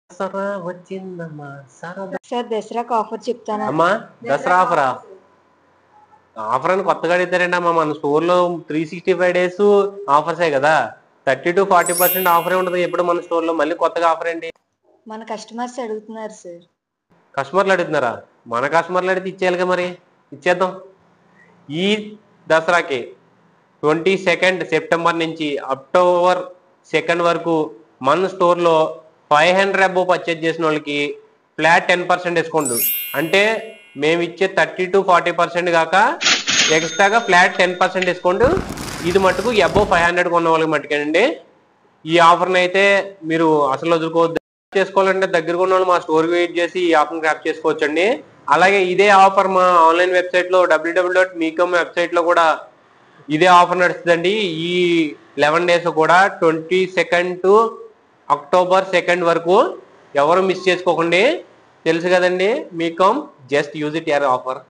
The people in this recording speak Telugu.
దసరా వచ్చిందమ్మా సరదా సార్ దసరాకు ఆఫర్ చెప్తాను. అమ్మా దసరా ఆఫరా ఆఫర్ అని కొత్తగా అడుగుతారండి అమ్మా మన స్టోర్లో 365 డేస్ ఆఫర్సే కదా 30 to 40% ఆఫరే ఉంటుంది ఎప్పుడు మన స్టోర్లో మళ్ళీ కొత్తగా ఆఫర్ ఏంటి మన కస్టమర్స్ అడుగుతున్నారు సార్. కస్టమర్లు అడుగుతున్నారా మన కస్టమర్లు అడిగితే ఇచ్చేయాలిగా మరి ఇచ్చేద్దాం ఈ దసరాకి 22 సెప్టెంబర్ నుంచి అక్టోబర్ 2 వరకు మన స్టోర్లో 500 అబోవ్ పర్చేజ్ చేసిన వాళ్ళకి ఫ్లాట్ 10% డిస్కౌంట్ అంటే మేము ఇచ్చే 30 to 40% కాక ఎక్స్ట్రాగా ఫ్లాట్ 10% డిస్కౌంట్ ఇది మటుకు అబోవ్ 500 కొన్న వాళ్ళకి మట్టుకేనండి ఈ ఆఫర్ని అయితే మీరు అసలు వదులుకోవద్దు చేసుకోవాలంటే దగ్గరగా ఉన్న వాళ్ళు మా స్టోర్కి వెయిట్ చేసి ఈ ఆఫర్ని గ్రాప్ చేసుకోవచ్చండి అలాగే ఇదే ఆఫర్ మా ఆన్లైన్ వెబ్సైట్లో www.mecom వెబ్సైట్లో కూడా ఇదే ఆఫర్ నడుస్తుందండి ఈ 11 డేస్ కూడా 22 to అక్టోబర్ 2 వరకు ఎవరు మిస్ చేసుకోకండి తెలుసు కదండి మీకామ్ just use it your offer